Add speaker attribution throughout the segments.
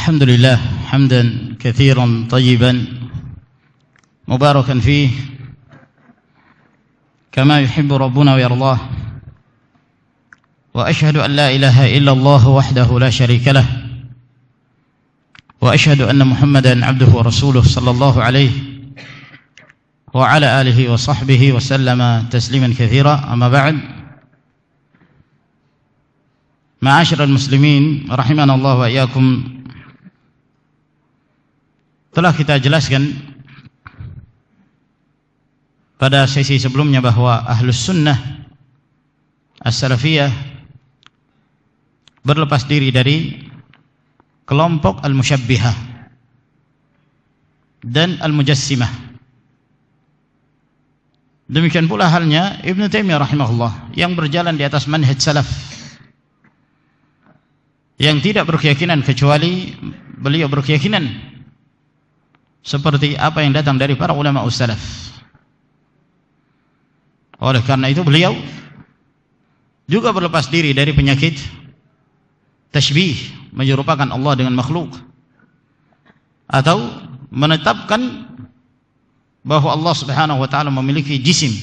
Speaker 1: الحمد لله حمدا كثيرا طيبا مباركا فيه كما يحب ربنا ويرضاه، وأشهد أن لا إله إلا الله وحده لا شريك له، وأشهد أن محمدا عبده ورسوله صلى الله عليه وعلى آله وصحبه وسلم تسليما كثيرا. أما بعد، Ma'asyiral muslimin rahimanallahu wa iyyakum, telah kita jelaskan pada sesi sebelumnya bahwa Ahlus Sunnah As-Salafiyah berlepas diri dari kelompok Al-Musyabbihah dan Al-Mujassimah. Demikian pula halnya Ibnu Taimiyah rahimahullah yang berjalan di atas manhaj salaf, yang tidak berkeyakinan kecuali beliau berkeyakinan seperti apa yang datang dari para ulama salaf. Oleh karena itu beliau juga berlepas diri dari penyakit tashbih, menyerupakan Allah dengan makhluk, atau menetapkan bahwa Allah Subhanahu wa taala memiliki jisim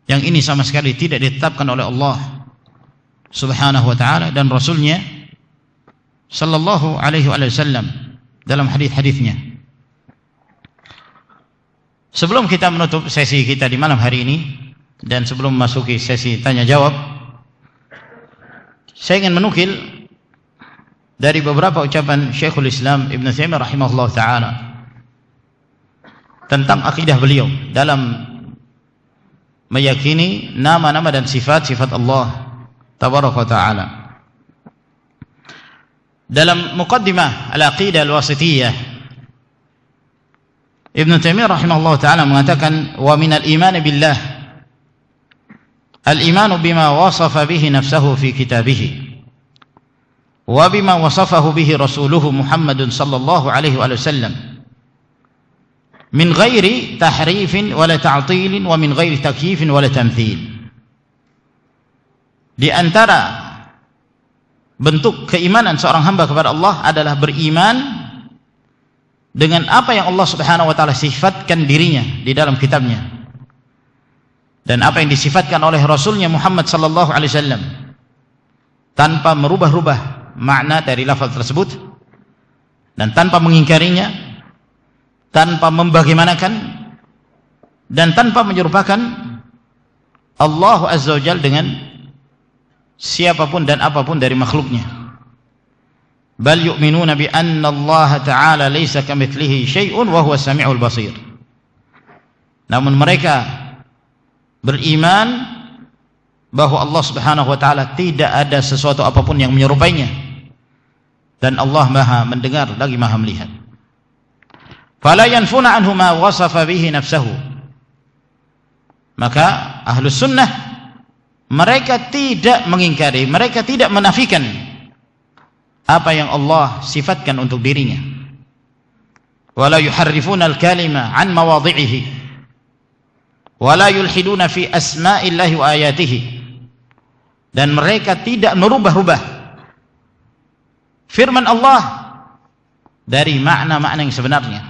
Speaker 1: yang ini sama sekali tidak ditetapkan oleh Allah Subhanahu wa ta'ala dan Rasulnya sallallahu alaihi wasallam dalam hadis-hadisnya. Sebelum kita menutup sesi kita di malam hari ini dan sebelum memasuki sesi tanya jawab, saya ingin menukil dari beberapa ucapan Syekhul Islam Ibnu Taimiyah rahimahullah ta'ala tentang akidah beliau dalam meyakini nama-nama dan sifat-sifat Allah Tabaraka wa ta'ala. Dalam muqaddimah al-aqidah al-wasitiyah, Ibn Taimiyah rahimahullah ta'ala mengatakan, wa minal iman billah al-imanu bima wasafa bihi nafsahu fi kitabih wa bima wasafahu bihi rasuluhu Muhammadun sallallahu alaihi wasallam min ghairi tahrifin wala ta'tilin wa min ghairi takyifin wala tamthil. Di antara bentuk keimanan seorang hamba kepada Allah adalah beriman dengan apa yang Allah Subhanahu wa taala sifatkan dirinya di dalam kitabnya dan apa yang disifatkan oleh Rasulnya Muhammad sallallahu alaihi wasallam, tanpa merubah-rubah makna dari lafaz tersebut dan tanpa mengingkarinya, tanpa membagaimanakan dan tanpa menyerupakan Allah Azza wa Jalla dengan siapapun dan apapun dari makhluknya. Bal yu'minuna bi anna Allah ta'ala laysa kamitslihi syai'un wa huwa samiul basir. Namun mereka beriman bahwa Allah Subhanahu wa taala tidak ada sesuatu apapun yang menyerupainya dan Allah Maha mendengar lagi Maha melihat. Fala yanfuna anhu ma wasafa bihi nafsuhu. Maka Ahlus Sunnah mereka tidak mengingkari, mereka tidak menafikan apa yang Allah sifatkan untuk dirinya. Wala yuharrifuna al-kalima an mawadhi'ihi wala yulhiduna fi asma'illahi wa ayatihi. Dan mereka tidak merubah-rubah firman Allah dari makna-makna yang sebenarnya.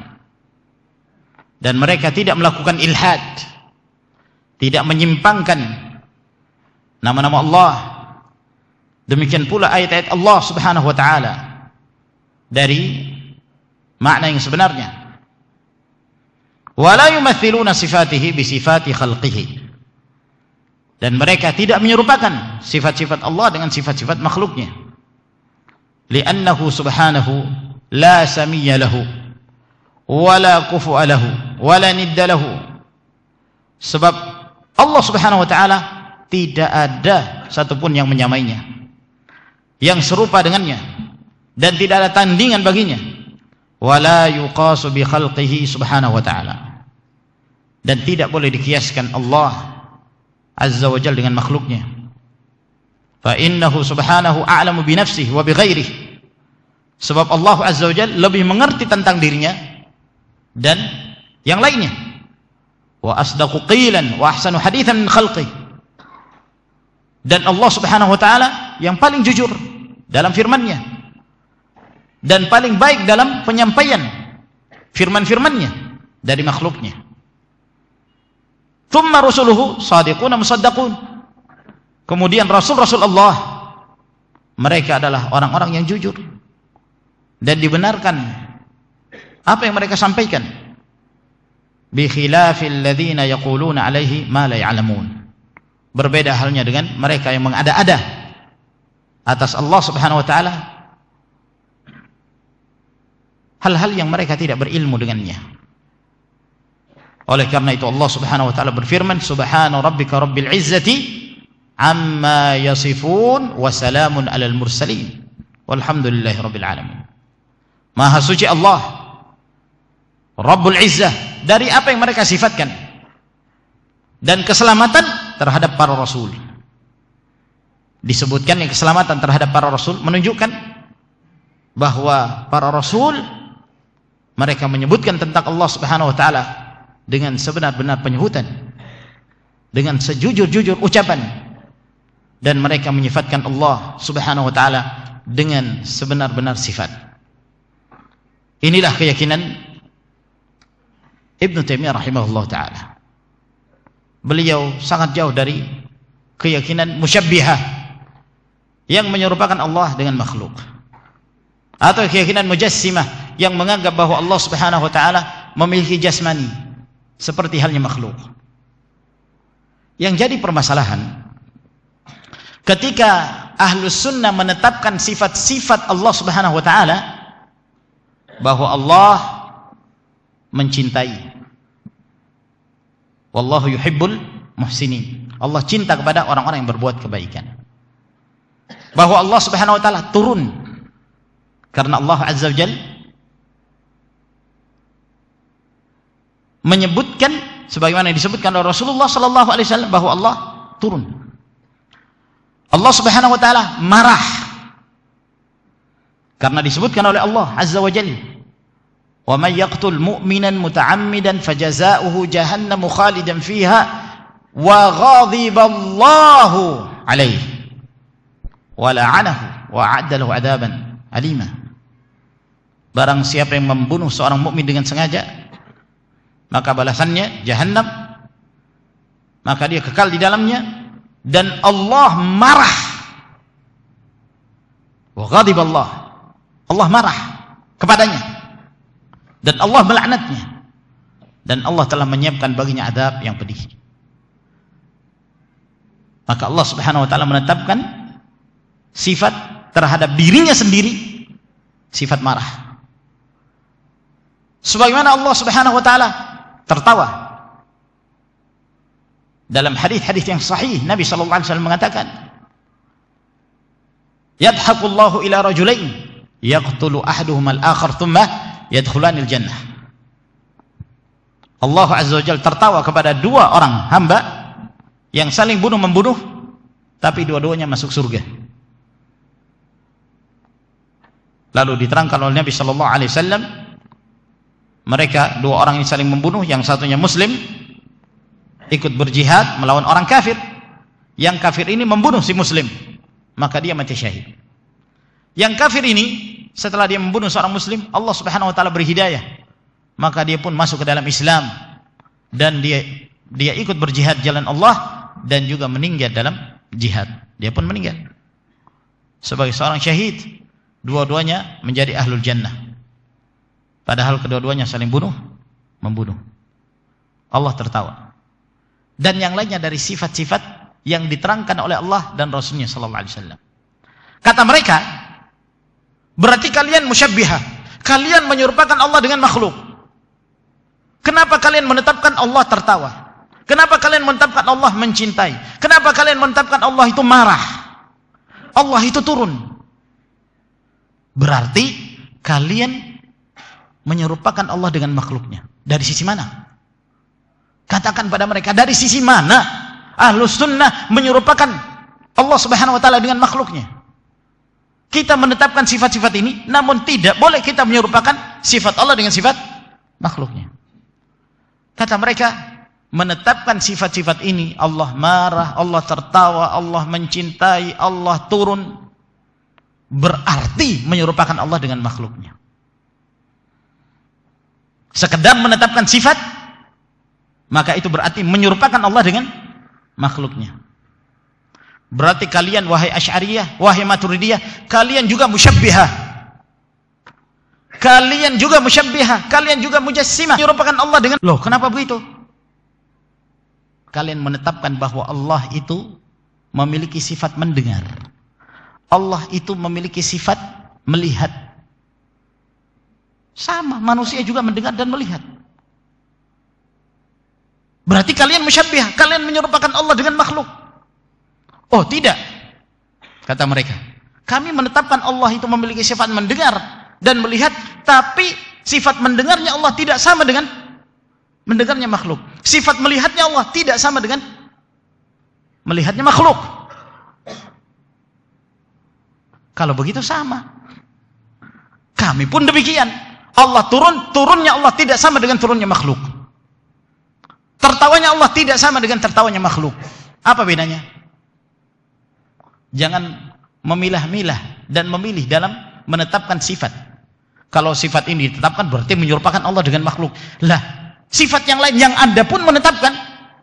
Speaker 1: Dan mereka tidak melakukan ilhad, tidak menyimpangkan nama-nama Allah, demikian pula ayat-ayat Allah Subhanahu wa ta'ala dari makna yang sebenarnya. Wala yumathiluna sifatihi bi sifati khalqihi. Dan mereka tidak menyerupakan sifat-sifat Allah dengan sifat-sifat makhluknya. Li'annahu subhanahu la samiyya lahu wala kufu'a lahu wala nidda lahu. Sebab Allah Subhanahu wa ta'ala tidak ada satupun yang menyamainya, yang serupa dengannya, dan tidak ada tandingan baginya. Wala yuqasu bi khalqihi subhanahu wa ta'ala. Dan tidak boleh dikiaskan Allah Azza wa Jalla dengan makhluknya. Fa innahu subhanahu a'lamu bi nafsihi wa bi ghairihi. Sebab Allah Azza wa Jalla lebih mengerti tentang dirinya dan yang lainnya. Wa asdaqu qilan wa ahsanu haditsan min khalqihi. Dan Allah Subhanahu wa taala yang paling jujur dalam firman-Nya. dan paling baik dalam penyampaian firman-firmannya dari makhluknya. Thumma rusuluhu shadiquna musaddaqun. Kemudian rasul-rasul Allah, mereka adalah orang-orang yang jujur dan dibenarkan apa yang mereka sampaikan. Bi khilafil ladzina yaquluna alaihi ma la ya'lamun. Berbeda halnya dengan mereka yang mengada-ada atas Allah Subhanahu wa taala hal-hal yang mereka tidak berilmu dengannya. Oleh karena itu Allah Subhanahu wa taala berfirman, subhana rabbika rabbil izzati amma yasifun wa salamun alal mursalin walhamdulillahi rabbil alamin. Maha suci Allah Rabbul Izzah dari apa yang mereka sifatkan, dan keselamatan terhadap para rasul. Disebutkan yang keselamatan terhadap para rasul menunjukkan bahwa para rasul mereka menyebutkan tentang Allah Subhanahu wa taala dengan sebenar-benar penyebutan, dengan sejujur-jujur ucapan, dan mereka menyifatkan Allah Subhanahu wa taala dengan sebenar-benar sifat. Inilah keyakinan Ibnu Taimiyah rahimahullah taala. Beliau sangat jauh dari keyakinan musyabbihah yang menyerupakan Allah dengan makhluk, atau keyakinan mujassimah yang menganggap bahwa Allah Subhanahu wa taala memiliki jasmani seperti halnya makhluk. Yang jadi permasalahan ketika Ahlus Sunnah menetapkan sifat-sifat Allah Subhanahu wa taala, bahwa Allah mencintai, wallahu yuhibbul muhsinin, Allah cinta kepada orang-orang yang berbuat kebaikan. Bahwa Allah Subhanahu wa taala turun karena Allah Azza wa Jalla menyebutkan sebagaimana disebutkan oleh Rasulullah sallallahu alaihi wasallam bahwa Allah turun. Allah Subhanahu wa taala marah karena disebutkan oleh Allah Azza wa Jalla, wa may yaqtul mu'minan muta'ammidan fajazaohu jahannamu khalidan fiha wa ghadiballahu alaihi wa la'anahu wa a'adda lahu 'adaban alima. Barang siapa yang membunuh seorang mukmin dengan sengaja, maka balasannya jahannam, maka dia kekal di dalamnya, dan Allah marah. Wa ghadiballah, Allah marah kepadanya, dan Allah melaknatnya, dan Allah telah menyiapkan baginya adab yang pedih. Maka Allah Subhanahu wa taala menetapkan sifat terhadap dirinya sendiri, sifat marah. Sebagaimana Allah Subhanahu wa taala tertawa. Dalam hadis-hadis yang sahih Nabi sallallahu alaihi wasallam mengatakan, yadhaqullahu ila rajulain yaqtulu ahaduhuma al-akhar thumma yadkhulanil jannah. Allah Azza wa Jalla tertawa kepada dua orang hamba yang saling bunuh-membunuh, tapi dua-duanya masuk surga. Lalu diterangkan oleh Nabi sallallahu alaihi wasallam, mereka dua orang ini saling membunuh, yang satunya muslim ikut berjihad melawan orang kafir, yang kafir ini membunuh si muslim, maka dia mati syahid. Yang kafir ini setelah dia membunuh seorang muslim, Allah Subhanahu wa taala beri hidayah, maka dia pun masuk ke dalam Islam, dan dia ikut berjihad jalan Allah, dan juga meninggal dalam jihad. Dia pun meninggal sebagai seorang syahid. Dua-duanya menjadi ahlul jannah, padahal kedua-duanya saling membunuh. Allah tertawa. Dan yang lainnya dari sifat-sifat yang diterangkan oleh Allah dan Rasulnya sallallahu alaihi wasallam. Kata mereka, berarti kalian musyabbihah, kalian menyerupakan Allah dengan makhluk. Kenapa kalian menetapkan Allah tertawa? Kenapa kalian menetapkan Allah mencintai? Kenapa kalian menetapkan Allah itu marah? Allah itu turun. Berarti kalian menyerupakan Allah dengan makhluknya. Dari sisi mana? Katakan pada mereka, dari sisi mana Ahlus Sunnah menyerupakan Allah Subhanahu wa taala dengan makhluknya? Kita menetapkan sifat-sifat ini, namun tidak boleh kita menyerupakan sifat Allah dengan sifat makhluknya. Kata mereka, menetapkan sifat-sifat ini, Allah marah, Allah tertawa, Allah mencintai, Allah turun, berarti menyerupakan Allah dengan makhluknya. Sekedar menetapkan sifat, maka itu berarti menyerupakan Allah dengan makhluknya. Berarti kalian wahai Asy'ariyah, wahai Maturidiyah, kalian juga musyabbihah. Kalian juga musyabbihah, kalian juga mujassimah, menyerupakan Allah dengan. Loh, kenapa begitu? Kalian menetapkan bahwa Allah itu memiliki sifat mendengar. Allah itu memiliki sifat melihat. Sama, manusia juga mendengar dan melihat. Berarti kalian musyabbihah, kalian menyerupakan Allah dengan makhluk. Oh tidak, kata mereka. Kami menetapkan Allah itu memiliki sifat mendengar dan melihat, tapi sifat mendengarnya Allah tidak sama dengan mendengarnya makhluk. Sifat melihatnya Allah tidak sama dengan melihatnya makhluk. Kalau begitu sama. Kami pun demikian. Allah turunnya Allah tidak sama dengan turunnya makhluk. Tertawanya Allah tidak sama dengan tertawanya makhluk. Apa bedanya? Jangan memilah-milah dan memilih dalam menetapkan sifat. Kalau sifat ini ditetapkan berarti menyerupakan Allah dengan makhluk. Lah, sifat yang lain yang Anda pun menetapkan,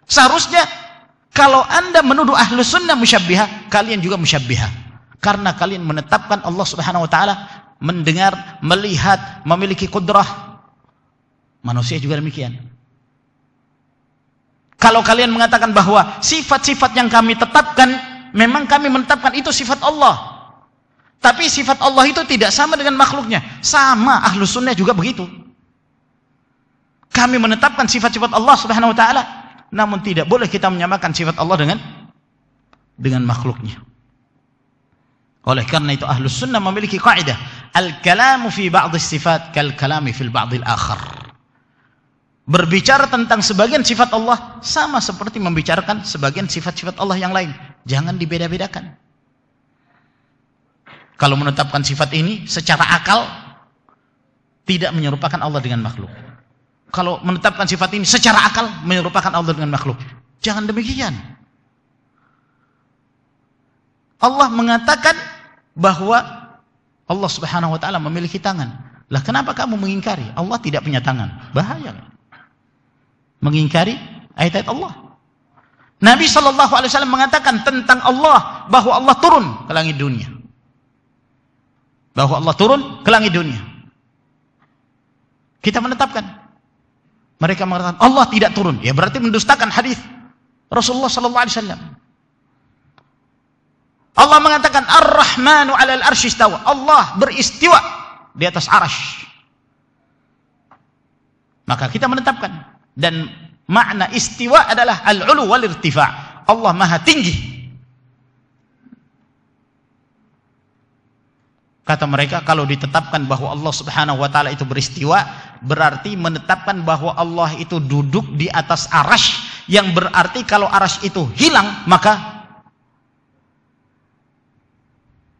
Speaker 1: seharusnya kalau Anda menuduh Ahlus Sunnah musyabbihah, kalian juga musyabbihah. Karena kalian menetapkan Allah Subhanahu wa taala mendengar, melihat, memiliki kudrah. Manusia juga demikian. Kalau kalian mengatakan bahwa sifat-sifat yang kami tetapkan, memang kami menetapkan itu sifat Allah, tapi sifat Allah itu tidak sama dengan makhluknya. Sama, Ahlus Sunnah juga begitu. Kami menetapkan sifat-sifat Allah Subhanahu wa taala, namun tidak boleh kita menyamakan sifat Allah dengan makhluknya. Oleh karena itu Ahlus Sunnah memiliki kaidah, al-kalamu fi ba'd as-sifat kal-kalami fil ba'd al-akhar. Berbicara tentang sebagian sifat Allah sama seperti membicarakan sebagian sifat-sifat Allah yang lain. Jangan dibeda-bedakan. Kalau menetapkan sifat ini secara akal tidak menyerupakan Allah dengan makhluk. Kalau menetapkan sifat ini secara akal menyerupakan Allah dengan makhluk. Jangan demikian. Allah mengatakan bahwa Allah Subhanahu wa taala memiliki tangan. Lah kenapa kamu mengingkari? Allah tidak punya tangan. Bahaya. Mengingkari ayat-ayat Allah. Nabi sallallahu alaihi wasallam mengatakan tentang Allah bahwa Allah turun ke langit dunia. Bahwa Allah turun ke langit dunia. Kita menetapkan. Mereka mengatakan Allah tidak turun. Ya berarti mendustakan hadis Rasulullah sallallahu alaihi wasallam. Allah mengatakan Ar-Rahmanu 'alal 'arsy istawa. Allah beristiwa di atas arasy. Maka kita menetapkan, dan makna istiwa adalah al-'ulu wal irtifa'. Allah Maha tinggi. Kata mereka kalau ditetapkan bahwa Allah Subhanahu wa taala itu beristiwa, berarti menetapkan bahwa Allah itu duduk di atas arasy, yang berarti kalau arasy itu hilang maka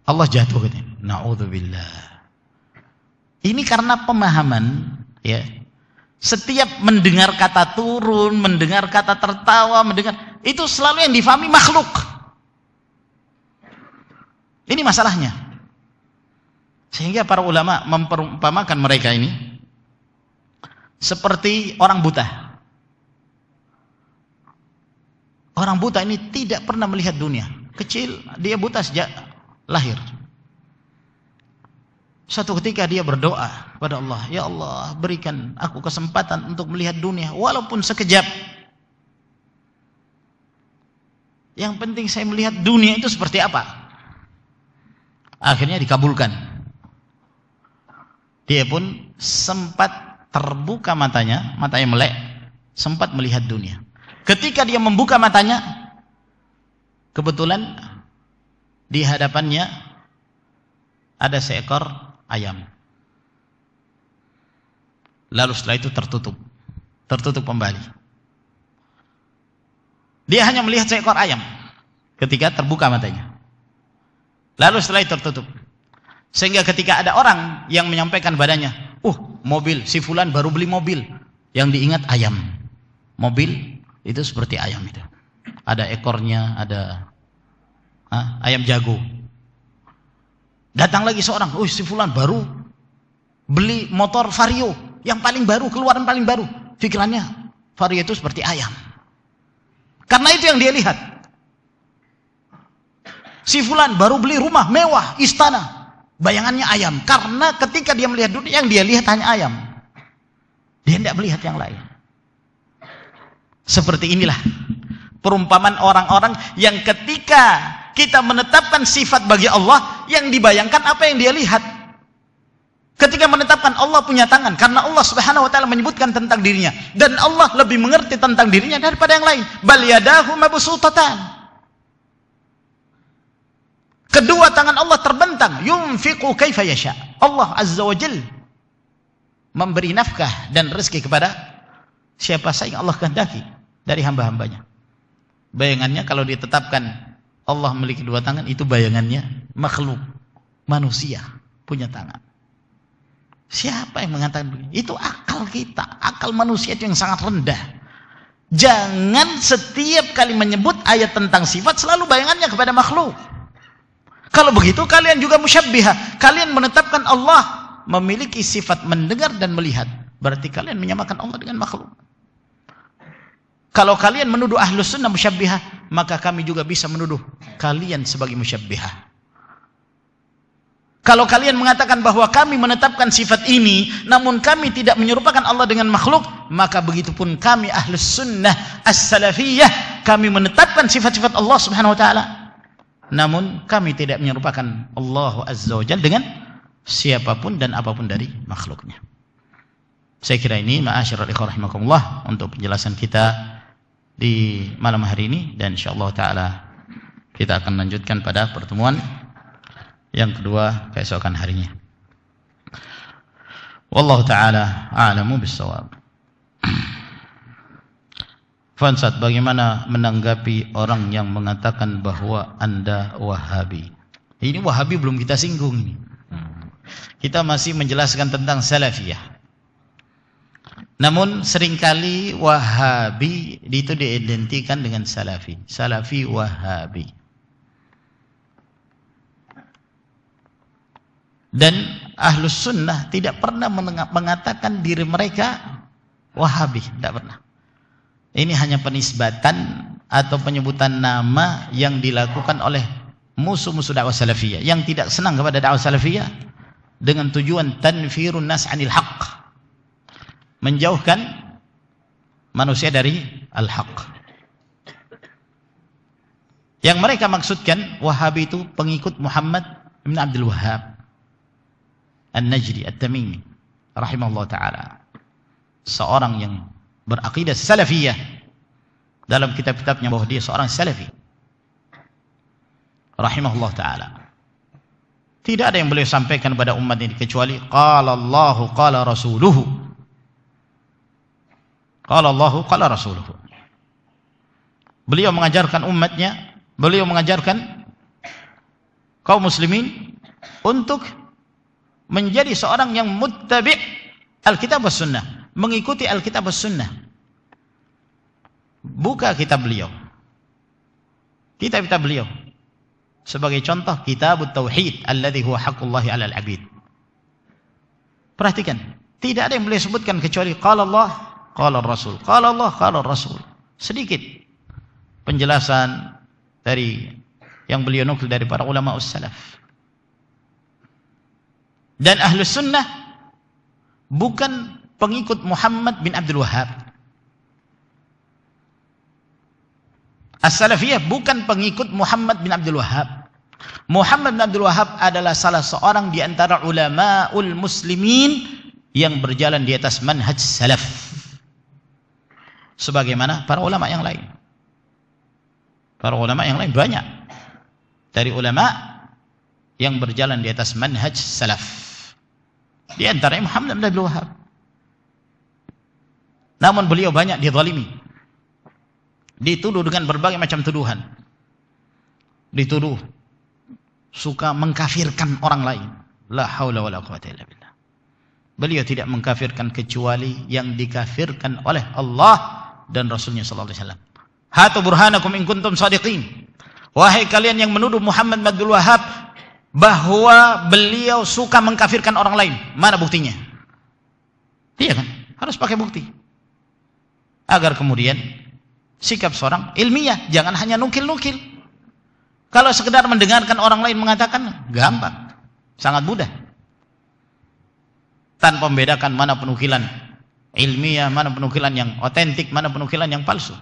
Speaker 1: Allah jatuh katanya. Na'udzubillah. Ini karena pemahaman, ya. Setiap mendengar kata turun, mendengar kata tertawa, mendengar itu selalu yang difahami makhluk. Ini masalahnya. Sehingga para ulama memperumpamakan mereka ini seperti orang buta. Orang buta ini tidak pernah melihat dunia. Kecil, dia buta sejak lahir. Suatu ketika dia berdoa kepada Allah, ya Allah berikan aku kesempatan untuk melihat dunia walaupun sekejap. Yang penting saya melihat dunia itu seperti apa. Akhirnya dikabulkan. Dia pun sempat terbuka matanya melek, sempat melihat dunia. Ketika dia membuka matanya, kebetulan di hadapannya ada seekor ayam. Lalu setelah itu tertutup kembali. Dia hanya melihat seekor ayam ketika terbuka matanya. Lalu setelah itu tertutup. Sehingga ketika ada orang yang menyampaikan padanya, mobil, si fulan baru beli mobil. Yang diingat ayam. Mobil itu seperti ayam itu. Ada ekornya, ada ayam jago. Datang lagi seorang, oh si fulan baru beli motor Vario yang paling baru, keluaran paling baru. Pikirannya Vario itu seperti ayam. Karena itu yang dia lihat. Si fulan baru beli rumah mewah, istana. Bayangannya ayam. Karena ketika dia melihat dunia, yang dia lihat hanya ayam. Dia tidak melihat yang lain. Seperti inilah perumpamaan orang-orang yang ketika kita menetapkan sifat bagi Allah, yang dibayangkan apa yang dia lihat. Ketika menetapkan Allah punya tangan, karena Allah Subhanahu wa taala menyebutkan tentang dirinya, dan Allah lebih mengerti tentang dirinya daripada yang lain. Bal yadahu mabsutatan. Kedua tangan Allah terbentang, yunfiqu kaifa yasha. Allah Azza wa Jalla memberi nafkah dan rezeki kepada siapa saja yang Allah kehendaki dari hamba-hambanya. Bayangannya kalau ditetapkan Allah memiliki dua tangan, itu bayangannya makhluk manusia punya tangan. Siapa yang mengatakan begini? Itu akal kita, akal manusia itu yang sangat rendah. Jangan setiap kali menyebut ayat tentang sifat selalu bayangannya kepada makhluk. Kalau begitu kalian juga musyabbiha. Kalian menetapkan Allah memiliki sifat mendengar dan melihat. Berarti kalian menyamakan Allah dengan makhluk. Kalau kalian menuduh ahlus sunnah musyabbihah, maka kami juga bisa menuduh kalian sebagai musyabbihah. Kalau kalian mengatakan bahwa kami menetapkan sifat ini, namun kami tidak menyerupakan Allah dengan makhluk, maka begitupun kami ahlus sunnah as-salafiyah, kami menetapkan sifat-sifat Allah Subhanahu wa taala, namun kami tidak menyerupakan Allah Azza wa Jalla dengan siapapun dan apapun dari makhluknya. Saya kira ini ma'asyiral ikhwah rahimakumullah untuk penjelasan kita di malam hari ini, dan insyaallah taala kita akan lanjutkan pada pertemuan yang kedua keesokan harinya. Wallahu taala a'lamu bis-shawab. Fansat, bagaimana menanggapi orang yang mengatakan bahwa Anda Wahabi? Ini Wahabi belum kita singgung ini. Kita masih menjelaskan tentang Salafiyah. Namun seringkali Wahabi itu diidentikan dengan Salafi. Salafi Wahabi. Dan Ahlus Sunnah tidak pernah mengatakan diri mereka Wahabi. Tidak pernah. Ini hanya penisbatan atau penyebutan nama yang dilakukan oleh musuh-musuh dakwah Salafiyah, yang tidak senang kepada dakwah Salafiyah, dengan tujuan tanfirun nas anil haqq, menjauhkan manusia dari al-haq. Yang mereka maksudkan Wahabi itu pengikut Muhammad bin Abdul Wahhab An-Najdi At-Tamimi rahimahullah ta'ala, seorang yang beraqidah salafiyah, dalam kitab-kitabnya bahwa dia seorang salafi rahimahullah ta'ala. Tidak ada yang beliau sampaikan kepada umat ini kecuali qala Allahu qala rasuluhu, qala Allahu qala rasuluhu. Beliau mengajarkan umatnya, beliau mengajarkan kaum muslimin untuk menjadi seorang yang muttabi' Alkitab was sunnah, mengikuti Alkitab was sunnah. Buka kitab beliau, kitab-kitab beliau. Sebagai contoh, Kitabut Tauhid alladzi huwa haqqullahi 'alal 'abid. Perhatikan, tidak ada yang beliau sebutkan kecuali qala Allah, qala Rasul, qala Allah, qala Rasul. Sedikit penjelasan dari yang beliau nukil dari para ulama us-salaf. Dan Ahlus Sunnah bukan pengikut Muhammad bin Abdul Wahhab. As-Salafiyah bukan pengikut Muhammad bin Abdul Wahhab. Muhammad bin Abdul Wahhab adalah salah seorang di antara ulama'ul muslimin yang berjalan di atas manhaj salaf, sebagaimana para ulama yang lain. Para ulama yang lain banyak dari ulama yang berjalan di atas manhaj salaf, di antaranya Muhammad bin Abdul Wahhab. Namun beliau banyak dizalimi, dituduh dengan berbagai macam tuduhan. Dituduh suka mengkafirkan orang lain. La haula wala quwwata illa billah. Beliau tidak mengkafirkan kecuali yang dikafirkan oleh Allah dan Rasulnya sallallahu alaihi wasallam. Hatu burhanakum in kuntum shadiqin. Wahai kalian yang menuduh Muhammad bin Abdul Wahhab, bahwa beliau suka mengkafirkan orang lain. Mana buktinya? Iya kan? Harus pakai bukti. Agar kemudian sikap seorang ilmiah, jangan hanya nukil-nukil. Kalau sekedar mendengarkan orang lain mengatakan, gampang, sangat mudah. Tanpa membedakan mana penukilan ilmiah, mana penukilan yang otentik, mana penukilan yang palsu.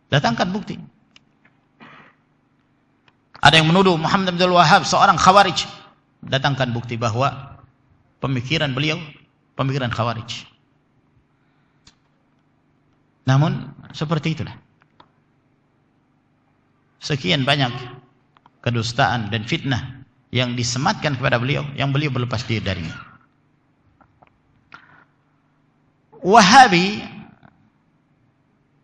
Speaker 1: Datangkan bukti. Ada yang menuduh Muhammad Abdul Wahhab seorang khawarij. Datangkan bukti bahwa pemikiran beliau pemikiran khawarij. Namun seperti itulah. Sekian banyak kedustaan dan fitnah yang disematkan kepada beliau, yang beliau berlepas diri darinya. Wahabi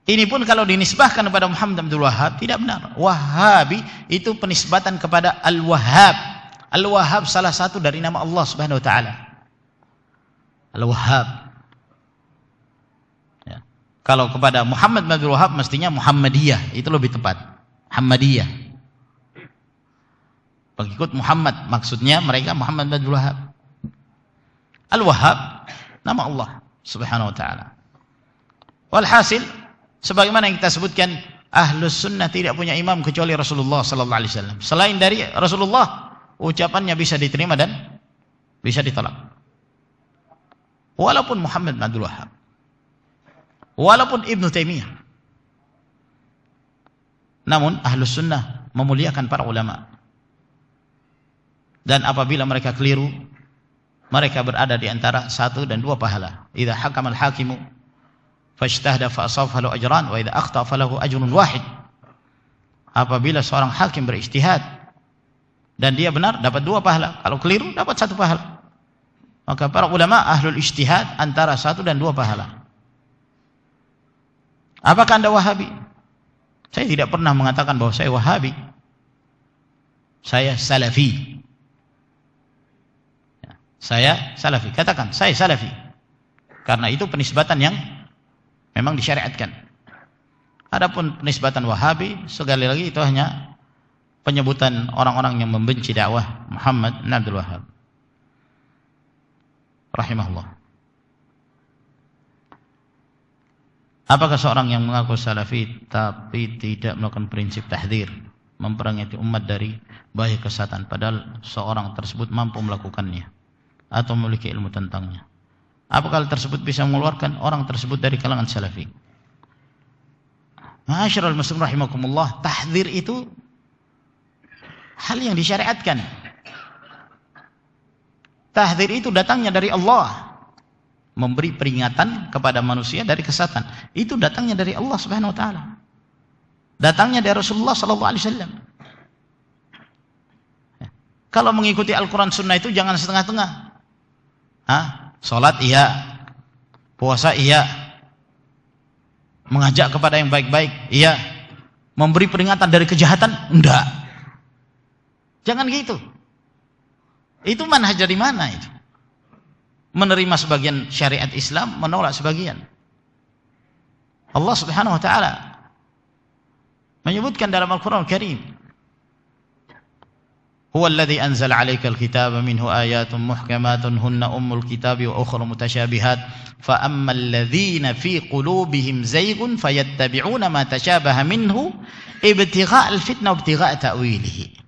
Speaker 1: ini pun kalau dinisbahkan kepada Muhammad Abdul Wahhab tidak benar. Wahabi itu penisbatan kepada Al-Wahhab. Al-Wahhab salah satu dari nama Allah Subhanahu wa taala. Al-Wahhab. Ya. Kalau kepada Muhammad Abdul Wahhab mestinya Muhammadiyah, itu lebih tepat. Muhammadiyah. Pengikut Muhammad, maksudnya mereka Muhammad Abdul Wahhab. Al-Wahhab nama Allah Subhanahu wa taala. Walhasil sebagaimana yang kita sebutkan, Ahlus Sunnah tidak punya imam kecuali Rasulullah sallallahu alaihi wasallam. Selain dari Rasulullah, ucapannya bisa diterima dan bisa ditolak. Walaupun Muhammad bin Abdul Wahhab, walaupun Ibnu Taimiyah. Namun Ahlus Sunnah memuliakan para ulama. Dan apabila mereka keliru, mereka berada di antara 1 dan 2 pahala. Idza hakamal hakimu fajtahada fa asaba falahu ajran wa idza akhta falahu ajrun wahid. Apabila seorang hakim berijtihad dan dia benar, dapat 2 pahala. Kalau keliru, dapat 1 pahala. Maka para ulama ahlul ijtihad antara 1 dan 2 pahala. Apakah Anda Wahabi? Saya tidak pernah mengatakan bahwa saya Wahabi. Saya Salafi. Saya Salafi. Katakan, saya Salafi. Karena itu penisbatan yang memang disyariatkan. Adapun penisbatan Wahabi, sekali lagi itu hanya penyebutan orang-orang yang membenci dakwah Muhammad bin Abdul Wahhab rahimahullah. Apakah seorang yang mengaku Salafi tapi tidak melakukan prinsip tahdzir, memperingati umat dari bahaya kesesatan, padahal seorang tersebut mampu melakukannya atau memiliki ilmu tentangnya? Apakah hal tersebut bisa mengeluarkan orang tersebut dari kalangan Salafi? Ma'asyiral muslimin rahimakumullah, tahdzir itu hal yang disyariatkan. Tahdzir itu datangnya dari Allah, memberi peringatan kepada manusia dari kesesatan. Itu datangnya dari Allah Subhanahu wa taala. Datangnya dari Rasulullah sallallahu alaihi wasallam. Kalau mengikuti Al-Qur'an Sunnah itu jangan setengah-tengah. Salat iya, puasa iya, mengajak kepada yang baik-baik iya, memberi peringatan dari kejahatan enggak. Jangan gitu. Itu manhaj dari mana itu? Menerima sebagian syariat Islam, menolak sebagian. Allah Subhanahu wa taala menyebutkan dalam Al-Qur'an Al-Karim, "Huwa alladhi anzala 'alaikal kitaba minhu ayatun muhkamatun hunna ummul kitabi wa ukhra mutasyabihat fa ammal ladzina fi qulubihim zayghun fayattabi'una ma tashabaha minhu ibtigha'al fitnah wa ibtigha'a ta'wilihi."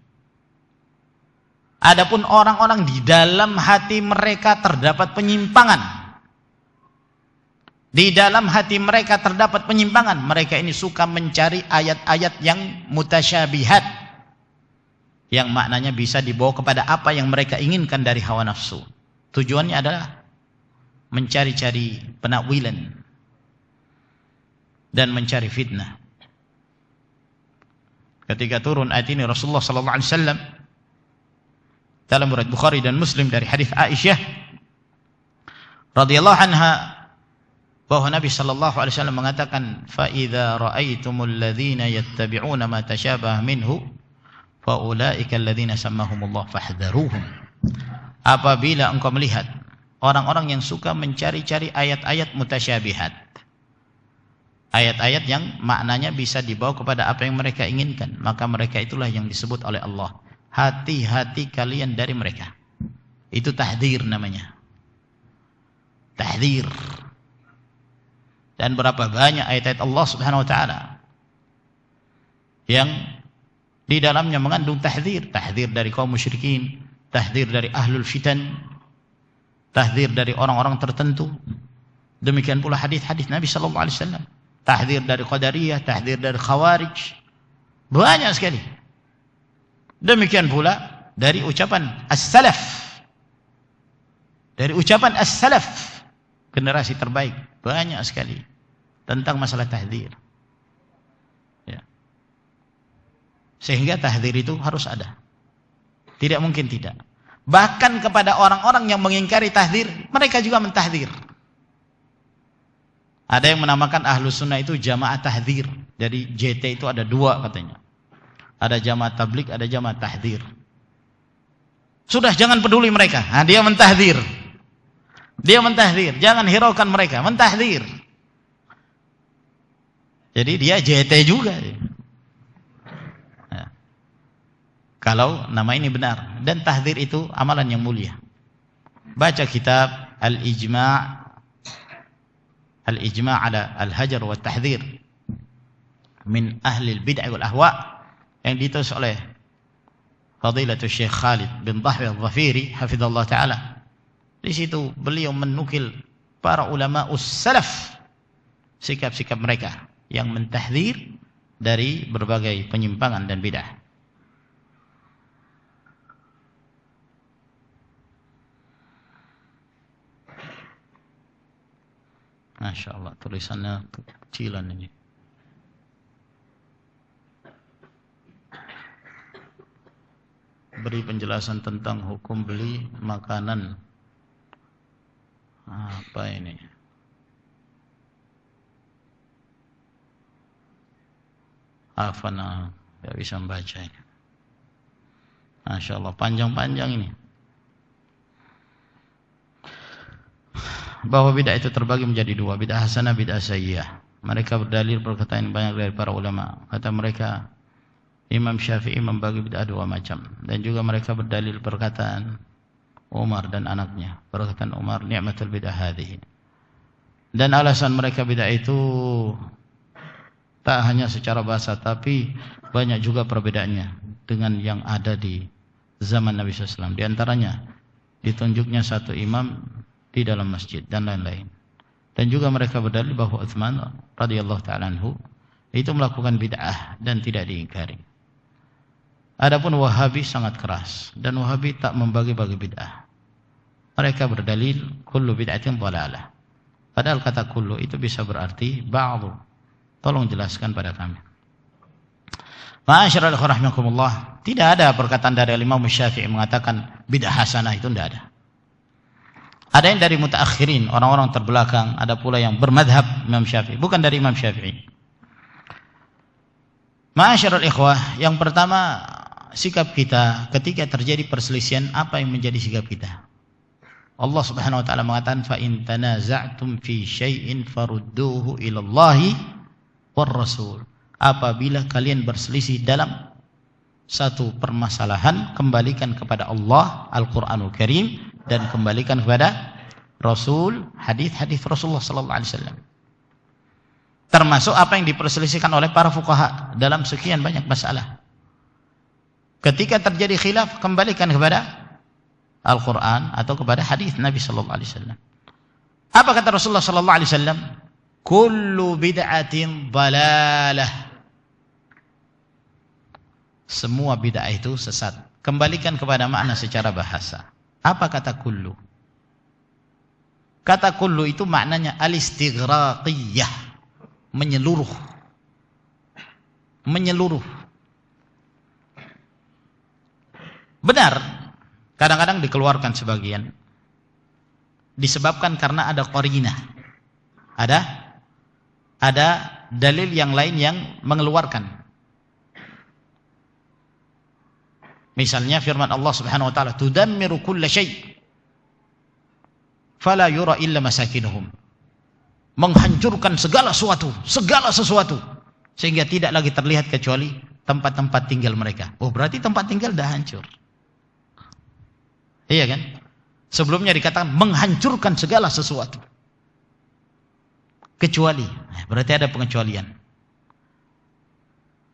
Speaker 1: Adapun orang-orang di dalam hati mereka terdapat penyimpangan. Di dalam hati mereka terdapat penyimpangan. Mereka ini suka mencari ayat-ayat yang mutasyabihat, yang maknanya bisa dibawa kepada apa yang mereka inginkan dari hawa nafsu. Tujuannya adalah mencari-cari penakwilan dan mencari fitnah. Ketika turun ayat ini, Rasulullah sallallahu alaihi wasallam dalam riwayat Bukhari dan Muslim dari hadis Aisyah radhiyallahu anha, bahwa Nabi sallallahu alaihi wasallam mengatakan, "Fa idza ra'aitumul ladzina yattabi'una ma tashabaha minhu fa ulaika alladzina sammahumullah fahdharuhum." Apabila engkau melihat orang-orang yang suka mencari-cari ayat-ayat mutasyabihat, ayat-ayat yang maknanya bisa dibawa kepada apa yang mereka inginkan, maka mereka itulah yang disebut oleh Allah hati-hati kalian dari mereka. Itu tahdzir namanya. Tahdzir. Dan berapa banyak ayat-ayat Allah Subhanahu wa taala yang di dalamnya mengandung tahdzir, tahdzir dari kaum musyrikin, tahdzir dari ahlul fitan, tahdzir dari orang-orang tertentu. Demikian pula hadis-hadis Nabi sallallahu alaihi wasallam, tahdzir dari qadariyah, tahdzir dari khawarij. Banyak sekali. Demikian pula dari ucapan as-salaf. Dari ucapan as-salaf, generasi terbaik, banyak sekali tentang masalah tahdzir. Ya. Sehingga tahdzir itu harus ada. Tidak mungkin tidak. Bahkan kepada orang-orang yang mengingkari tahdzir, mereka juga mentahdzir. Ada yang menamakan Ahlus Sunnah itu jamaah tahdzir. Jadi JT itu ada dua katanya. Ada jamaah tabligh, ada jamaah tahdzir. Sudah, jangan peduli mereka. Nah, dia mentahdzir. Dia mentahdzir, jangan hiraukan mereka, mentahdzir. Jadi dia JT juga. Nah, kalau nama ini benar, dan tahdzir itu amalan yang mulia. Baca kitab Al-Ijma' ala Al-Hajar wa Tahdzir min ahli al-bid'ah wal ahwa yang ditulis oleh Fadilatul Syekh Khalid bin Dhahwi Al-Dhafiri hafizallahu taala. Di situ beliau menukil para ulama us-salaf, sikap-sikap mereka yang mentahdzir dari berbagai penyimpangan dan bid'ah. Masya Allah, tulisannya kecilan ini. Beri penjelasan tentang hukum beli makanan. Apa ini? Afana, tidak bisa membaca ini. Masya Allah, panjang-panjang ini. Bahwa bid'ah itu terbagi menjadi dua, bid'ah hasanah, bid'ah sayyi'ah. Mereka berdalil perkataan banyak dari para ulama. Kata mereka, Imam Syafi'i membagi bid'ah dua macam. Dan juga mereka berdalil perkataan Umar dan anaknya. Perkataan Umar, ni'matul bid'ah hadhihi. Dan alasan mereka bid'ah itu tak hanya secara bahasa, tapi banyak juga perbedaannya dengan yang ada di zaman Nabi SAW. Di antaranya ditunjuknya satu imam di dalam masjid dan lain-lain. Dan juga mereka berdalil bahwa Utsman radhiyallahu ta'ala anhu itu melakukan bid'ah dan tidak diingkari. Adapun Wahabi sangat keras, dan Wahabi tak membagi-bagi bid'ah. Mereka berdalil kullu bid'atin dhalalah. Padahal kata kullu itu bisa berarti ba'dhu. Tolong jelaskan pada kami. Ma'asyiral ikhwan rahimakumullah, tidak ada perkataan dari Imam Syafi'i mengatakan bid'ah hasanah, itu tidak ada. Ada yang dari mutaakhirin, orang-orang terbelakang, ada pula yang bermadhab Imam Syafi'i, bukan dari Imam Syafi'i. Ma'asyiral ikhwah, yang pertama, sikap kita ketika terjadi perselisihan, apa yang menjadi sikap kita? Allah Subhanahu wa taala mengatakan, fa in tanaza'tum fi syai'in farudduhu ila Allahi war Rasul. Apabila kalian berselisih dalam satu permasalahan, kembalikan kepada Allah Al-Qur'anul Karim dan kembalikan kepada Rasul, hadis-hadis Rasulullah sallallahu alaihi wasallam. Termasuk apa yang diperselisihkan oleh para fuqaha dalam sekian banyak masalah. Ketika terjadi khilaf, kembalikan kepada Al-Quran atau kepada hadis Nabi sallallahu alaihi wasallam. Apa kata Rasulullah sallallahu alaihi wasallam? Kullu bid'atin dhalalah. Semua bid'ah itu sesat. Kembalikan kepada makna secara bahasa. Apa kata kullu? Kata kullu itu maknanya al-istighraqiyah, menyeluruh. Menyeluruh. Benar, kadang-kadang dikeluarkan sebagian. Disebabkan karena ada qarinah. Ada dalil yang lain yang mengeluarkan. Misalnya firman Allah Subhanahu wa taala, "Tudammiru kulla syai' fala yura illa masakinuhum." Menghancurkan segala sesuatu sehingga tidak lagi terlihat kecuali tempat-tempat tinggal mereka. Oh, berarti tempat tinggal dah hancur. Iya kan? Sebelumnya dikatakan menghancurkan segala sesuatu. Kecuali, berarti ada pengecualian.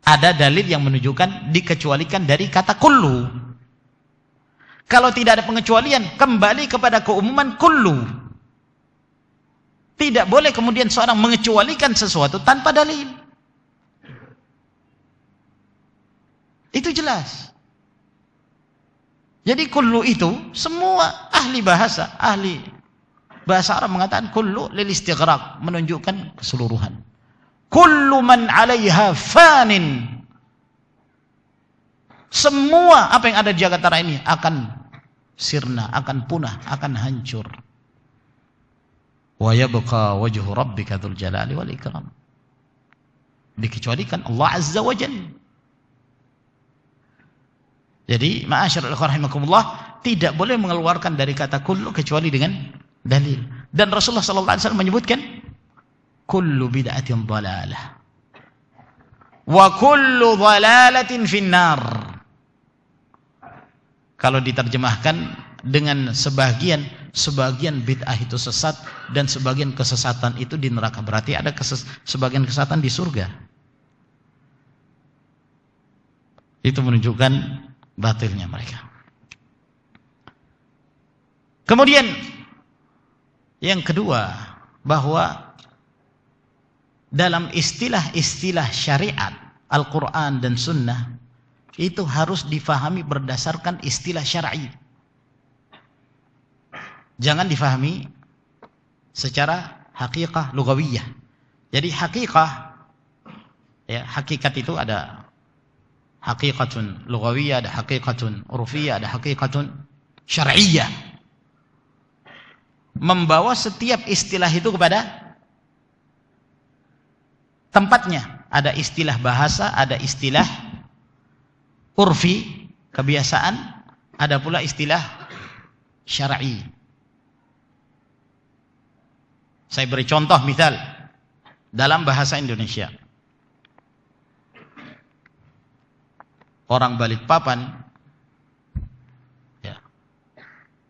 Speaker 1: Ada dalil yang menunjukkan dikecualikan dari kata kullu. Kalau tidak ada pengecualian, kembali kepada keumuman kullu. Tidak boleh kemudian seorang mengecualikan sesuatu tanpa dalil. Itu jelas. Jadi kullu itu semua ahli bahasa Arab mengatakan kullu lil istighraq, menunjukkan keseluruhan. Kullu man 'alaiha fanin. Semua apa yang ada di jagat raya ini akan sirna, akan punah, akan hancur. Wa yabqa wajhu rabbika dzul jalali wal ikram. Dikecualikan Allah Azza wa Jalla. Jadi, ma'asyiral ikhwan rahimakumullah, tidak boleh mengeluarkan dari kata kullu kecuali dengan dalil. Dan Rasulullah sallallahu alaihi wasallam menyebutkan kullu bid'atin dhalalah wa kullu dhalalatin finnar. Kalau diterjemahkan dengan sebagian bid'ah itu sesat dan sebagian kesesatan itu di neraka, berarti ada sebagian kesesatan di surga. Itu menunjukkan batilnya mereka. Kemudian yang kedua, bahwa dalam istilah-istilah syariat Al-Quran dan Sunnah itu harus difahami berdasarkan istilah syar'i. Jangan difahami secara haqiqah lugawiyah. Jadi hakikat itu ada haqiqatun lugawiyah, ada haqiqatun urfiyah, ada haqiqatun syar'iyyah. Membawa setiap istilah itu kepada tempatnya. Ada istilah bahasa, ada istilah urfi, kebiasaan, ada pula istilah syar'i. Saya beri contoh misal dalam bahasa Indonesia. Orang Balikpapan, ya,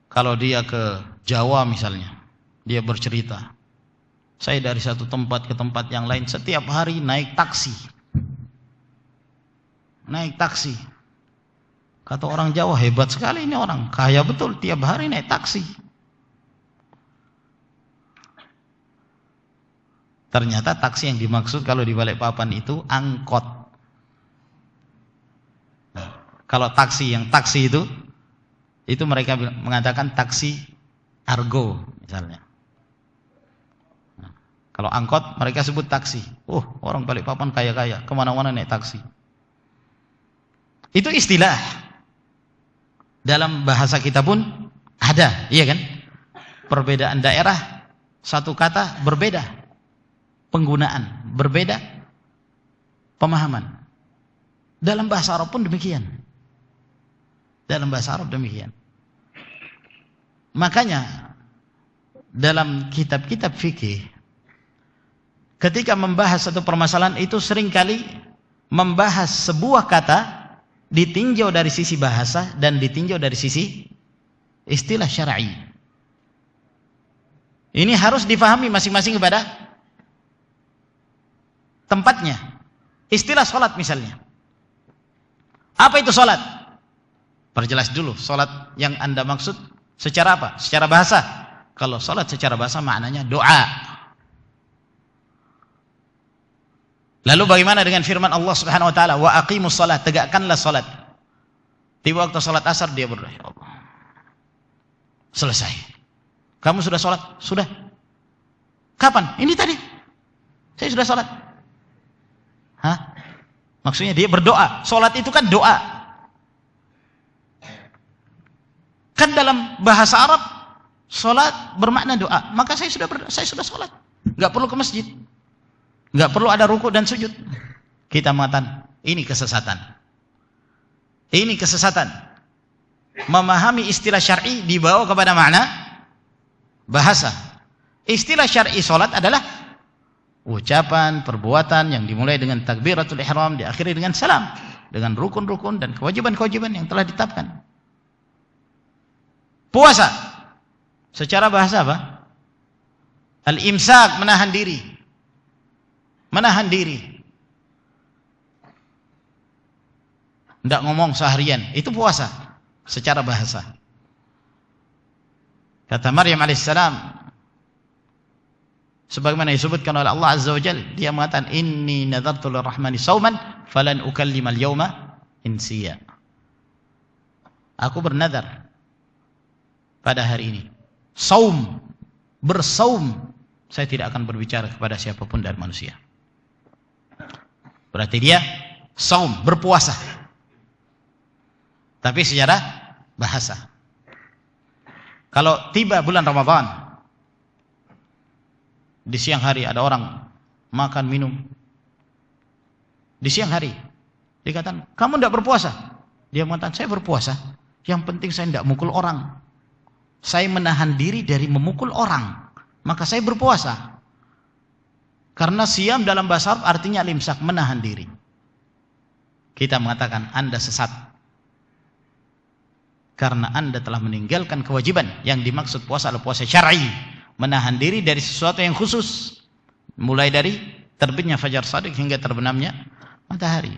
Speaker 1: kalau dia ke Jawa misalnya, dia bercerita, saya dari satu tempat ke tempat yang lain setiap hari naik taksi. Kata orang Jawa, hebat sekali ini orang, kaya betul, tiap hari naik taksi. Ternyata taksi yang dimaksud kalau di Balikpapan itu angkot. Nah, kalau taksi itu mereka mengatakan taksi argo misalnya. Nah, kalau angkot mereka sebut taksi. Oh, orang Balikpapan kaya-kaya, kemana-mana naik taksi. Itu istilah. Dalam bahasa kita pun ada, iya kan? Perbedaan daerah, satu kata berbeda penggunaan, berbeda pemahaman. Dalam bahasa Arab pun demikian. Makanya dalam kitab-kitab fikih, ketika membahas satu permasalahan itu seringkali membahas sebuah kata ditinjau dari sisi bahasa dan ditinjau dari sisi istilah syar'i. Ini harus difahami masing-masing kepada tempatnya. Istilah sholat misalnya. Apa itu sholat? Perjelas dulu, sholat yang Anda maksud secara apa? Secara bahasa. Kalau sholat secara bahasa maknanya doa. Lalu bagaimana dengan firman Allah Subhanahu wa taala, wa aqimus shalah, tegakkanlah salat. Tiba waktu salat asar dia berdoa, ya Allah. Selesai. Kamu sudah salat? Sudah. Kapan? Ini tadi. Saya sudah salat. Hah? Maksudnya dia berdoa. Salat itu kan doa. Kan dalam bahasa Arab salat bermakna doa. Maka saya sudah salat. Enggak perlu ke masjid. Enggak perlu ada ruku dan sujud. Kita mengatakan ini kesesatan. Ini kesesatan. Memahami istilah syar'i dibawa kepada makna bahasa. Istilah syar'i salat adalah ucapan, perbuatan yang dimulai dengan takbiratul ihram, diakhiri dengan salam. dengan rukun-rukun dan kewajiban-kewajiban yang telah ditetapkan. Puasa secara bahasa apa? Al-imsak, menahan diri. Menahan diri. Tidak ngomong seharian, itu puasa secara bahasa. Kata Maryam alaihissalam, sebagaimana disebutkan oleh Allah Azza wa Jalla, dia mengatakan, inni nadartu lirrahmani sauman falan ukallimal yawma insiya. Aku bernadar pada hari ini, saum, bersaum, saya tidak akan berbicara kepada siapapun dari manusia. Berarti dia saum, berpuasa. Tapi secara bahasa. Kalau tiba bulan Ramadan, di siang hari ada orang makan minum. Di siang hari dikatakan, kamu tidak berpuasa. Dia mengatakan, saya berpuasa. Yang penting saya tidak mukul orang. Saya menahan diri dari memukul orang. Maka saya berpuasa. Karena siam dalam bahasa Arab artinya al-imsak, menahan diri. Kita mengatakan, Anda sesat. Karena Anda telah meninggalkan kewajiban. Yang dimaksud puasa adalah puasa syar'i, menahan diri dari sesuatu yang khusus, mulai dari terbitnya fajar shadiq hingga terbenamnya matahari.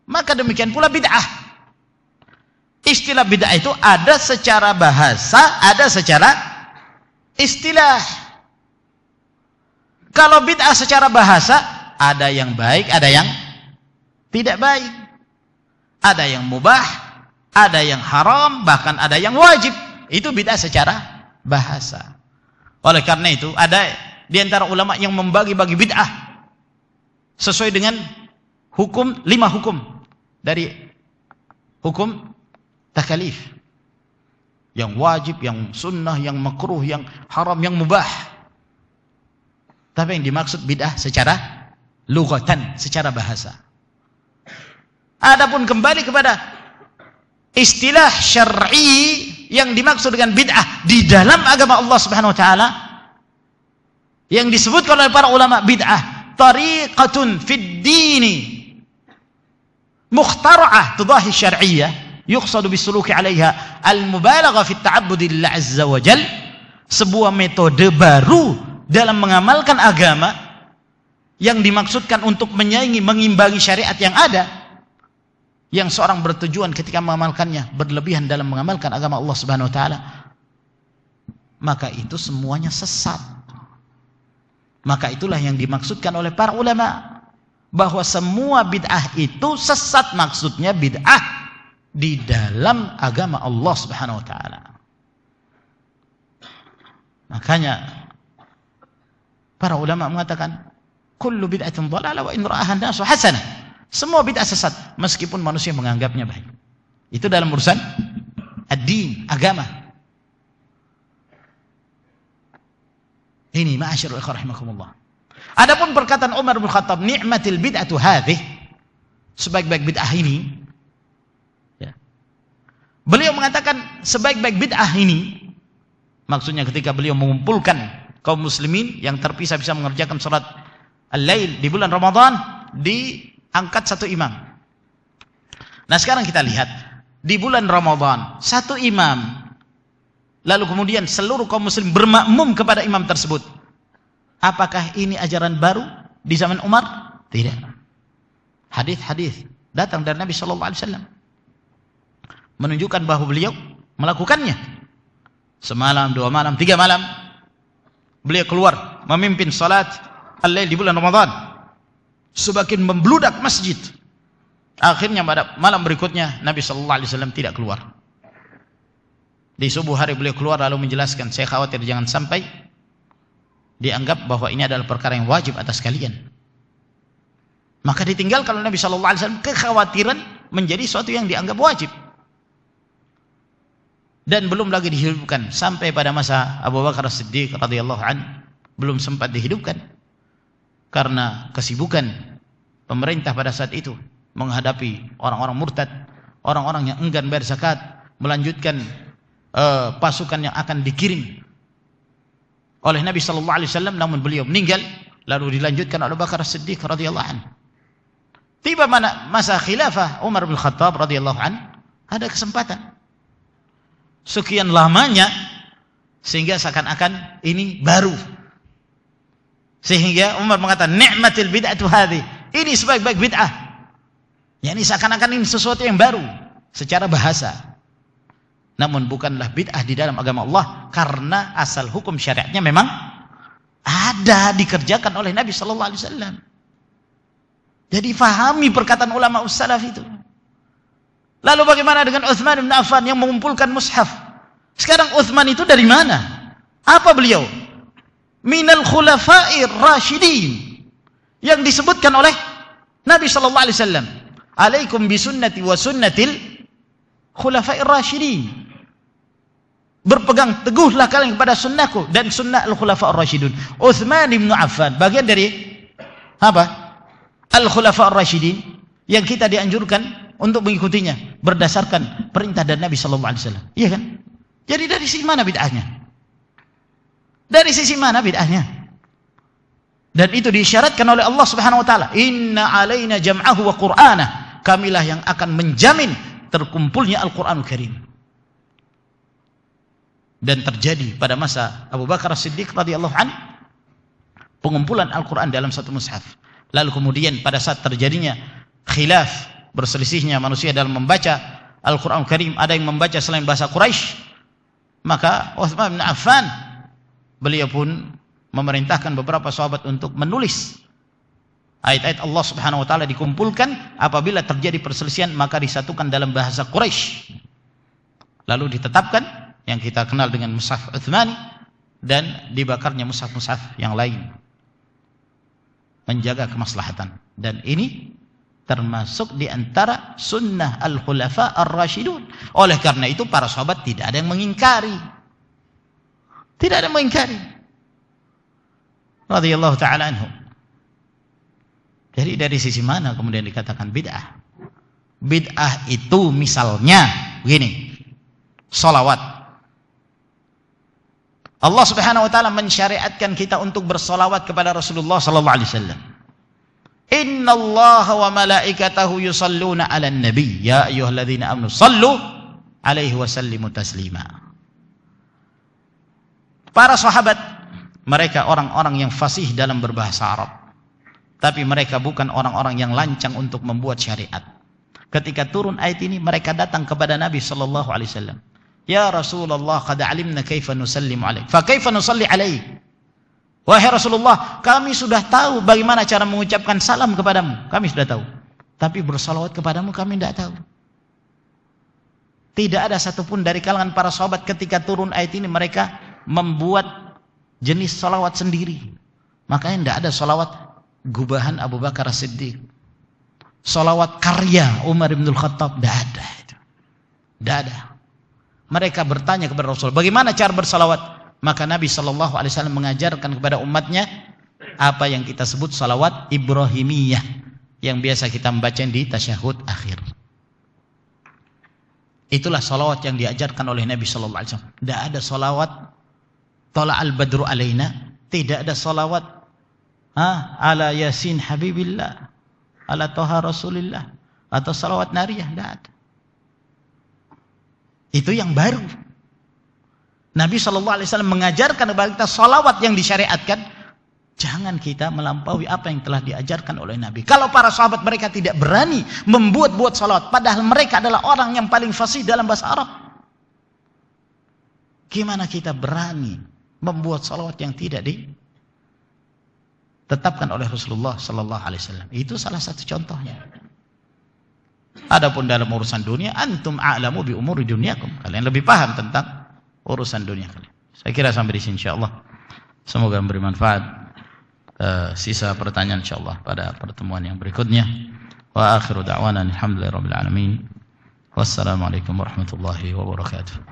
Speaker 1: Maka demikian pula bid'ah. Istilah bid'ah itu ada secara bahasa, ada secara istilah. Kalau bid'ah secara bahasa, ada yang baik, ada yang tidak baik. Ada yang mubah, ada yang haram, bahkan ada yang wajib. Itu bid'ah secara bahasa. Oleh karena itu, ada di antara ulama yang membagi-bagi bid'ah sesuai dengan hukum, 5 hukum dari hukum takalif. Yang wajib, yang sunnah, yang makruh, yang haram, yang mubah. Tapi yang dimaksud bid'ah secara lughatan, secara bahasa. Adapun kembali kepada istilah syar'i yang dimaksud dengan bid'ah di dalam agama Allah Subhanahu wa taala, yang disebutkan oleh para ulama, bid'ah tariqatun fid dini mukhtara'ah tudahi syar'iyyah yuqsadu bisuluki 'alaiha al-mubalaghah fi at-ta'abbud lillah azza wa jal, sebuah metode baru dalam mengamalkan agama yang dimaksudkan untuk menyaingi, mengimbangi syariat yang ada, yang seorang bertujuan ketika mengamalkannya berlebihan dalam mengamalkan agama Allah Subhanahu wa taala, maka itu semuanya sesat. Maka itulah yang dimaksudkan oleh para ulama, bahwa semua bid'ah itu sesat, maksudnya bid'ah di dalam agama Allah Subhanahu wa taala. Makanya para ulama mengatakan, kullu bid'atin dhalalah wa in ra'aha an-nasu hasanah. Semua bid'ah sesat meskipun manusia menganggapnya baik. Itu dalam urusan ad-din, agama. Ini ma'asyarul ikhwan rahimakumullah. Adapun perkataan Umar bin Khattab, ni'matil bid'atu hadhih, sebaik-baik bid'ah ini, ya. Beliau mengatakan sebaik-baik bid'ah ini, maksudnya ketika beliau mengumpulkan kaum muslimin yang terpisah-pisah mengerjakan salat al-lail di bulan Ramadan, diangkat satu imam. Nah sekarang kita lihat, di bulan Ramadan satu imam, lalu kemudian seluruh kaum muslim bermakmum kepada imam tersebut. Apakah ini ajaran baru di zaman Umar? Tidak. Hadis-hadis datang dari Nabi SAW menunjukkan bahwa beliau melakukannya. Semalam, 2 malam, 3 malam beliau keluar memimpin salat al-lail di bulan Ramadan. Semakin membludak masjid. Akhirnya pada malam berikutnya Nabi SAW tidak keluar. Di subuh hari beliau keluar lalu menjelaskan, saya khawatir jangan sampai dianggap bahwa ini adalah perkara yang wajib atas kalian. Maka ditinggal kalau Nabi SAW, kekhawatiran menjadi sesuatu yang dianggap wajib. Dan belum lagi dihidupkan sampai pada masa Abu Bakar As-Siddiq radhiyallahu anhu, belum sempat dihidupkan karena kesibukan pemerintah pada saat itu menghadapi orang-orang murtad, orang-orang yang enggan bayar zakat, melanjutkan pasukan yang akan dikirim oleh Nabi SAW, namun beliau meninggal lalu dilanjutkan oleh Abu Bakar As-Siddiq radhiyallahu anhu. Tiba masa khilafah Umar bin Khattab radhiyallahu an, ada kesempatan. Sekian lamanya sehingga seakan-akan ini baru. Sehingga Umar mengatakan ni'matil bid'atu hadhi. Ini sebaik-baik bid'ah. Yani seakan-akan ini sesuatu yang baru secara bahasa. Namun bukanlah bid'ah di dalam agama Allah karena asal hukum syariatnya memang ada dikerjakan oleh Nabi sallallahu alaihi wasallam. Jadi fahami perkataan ulama salaf itu. Lalu bagaimana dengan Utsman bin Affan yang mengumpulkan mushaf? Sekarang Utsman itu dari mana? Apa beliau? Minal khulafa'ir rasyidin, yang disebutkan oleh Nabi sallallahu alaihi wasallam, alaikum bisunnati wa sunnatil khulafa'ir rasyidin. Berpegang teguhlah kalian kepada sunnahku dan sunnah al-khulafa'ir rasyidun. Utsman bin Affan bagian dari apa? Al-khulafa'ir rasyidin yang kita dianjurkan untuk mengikutinya berdasarkan perintah dari Nabi sallallahu alaihi wasallam. Iya kan? Jadi dari sisi mana bid'ahnya? Dari sisi mana bid'ahnya? Dan itu diisyaratkan oleh Allah Subhanahu wa taala, inna alaina jam'ahu wa qur'anah. Kamilah yang akan menjamin terkumpulnya Al-Qur'anul Karim. Dan terjadi pada masa Abu Bakar As-Siddiq radhiyallahu an pengumpulan Al-Qur'an dalam satu mushaf. Lalu kemudian pada saat terjadinya khilaf, berselisihnya manusia dalam membaca Al-Qur'anul Karim, ada yang membaca selain bahasa Quraisy, maka Utsman bin Affan beliau pun memerintahkan beberapa sahabat untuk menulis ayat-ayat Allah Subhanahu wa taala, dikumpulkan, apabila terjadi perselisihan maka disatukan dalam bahasa Quraisy. Lalu ditetapkan yang kita kenal dengan mushaf Utsmani dan dibakarnya mushaf-mushaf yang lain. Menjaga kemaslahatan, dan ini termasuk di antara sunnah al-khulafa ar-rasyidun. Oleh karena itu para sahabat tidak ada yang mengingkari. Tidak ada yang mengingkari. Radhiyallahu ta'ala anhum. Jadi dari sisi mana kemudian dikatakan bid'ah? Bid'ah itu misalnya begini, sholawat. Allah Subhanahu wa taala mensyariatkan kita untuk bersolawat kepada Rasulullah sallallahu alaihi wasallam. Innallaha wa malaikatahu yusalluna 'alan nabi ya ayyuhalladzina amanu shallu 'alaihi wa sallimu taslima. Para sahabat mereka orang-orang yang fasih dalam berbahasa Arab. Tapi mereka bukan orang-orang yang lancang untuk membuat syariat. Ketika turun ayat ini mereka datang kepada Nabi sallallahu alaihi wasallam. Ya Rasulullah, qad alimna kaifa nusallimu alaik. Fa kaifa nusalli alaik? Wahai Rasulullah, kami sudah tahu bagaimana cara mengucapkan salam kepadamu. Kami sudah tahu. Tapi bersalawat kepadamu kami tidak tahu. Tidak ada satupun dari kalangan para sahabat ketika turun ayat ini mereka membuat jenis salawat sendiri. Makanya tidak ada salawat gubahan Abu Bakar As-Siddiq, salawat karya Umar bin Khattab, tidak ada itu. Tidak ada. Mereka bertanya kepada Rasul, bagaimana cara bersalawat? Maka Nabi sallallahu alaihi wasallam mengajarkan kepada umatnya apa yang kita sebut salawat Ibrahimiyah, yang biasa kita membaca di tasyahud akhir. Itulah salawat yang diajarkan oleh Nabi sallallahu alaihi wasallam. Tidak ada salawat Tala'al badru alaina, tidak ada salawat ala Yasin Habibillah, ala Toha Rasulillah, atau salawat nariyah, tidak ada. Itu yang baru. Nabi SAW mengajarkan kepada kita salawat yang disyariatkan. Jangan kita melampaui apa yang telah diajarkan oleh Nabi. Kalau para sahabat mereka tidak berani membuat-buat salawat, padahal mereka adalah orang yang paling fasih dalam bahasa Arab. Gimana kita berani membuat salawat yang tidak ditetapkan oleh Rasulullah SAW? Itu salah satu contohnya. Adapun dalam urusan dunia, antum a'lamu bi umuri dunyakum. Kalian lebih paham tentang urusan dunia kalian. Saya kira sampai di sini insyaallah. Semoga memberi manfaat. Sisa pertanyaan insyaallah pada pertemuan yang berikutnya. Wa akhiru da'wana alhamdulillahirabbil alamin. Wassalamualaikum warahmatullahi wabarakatuh.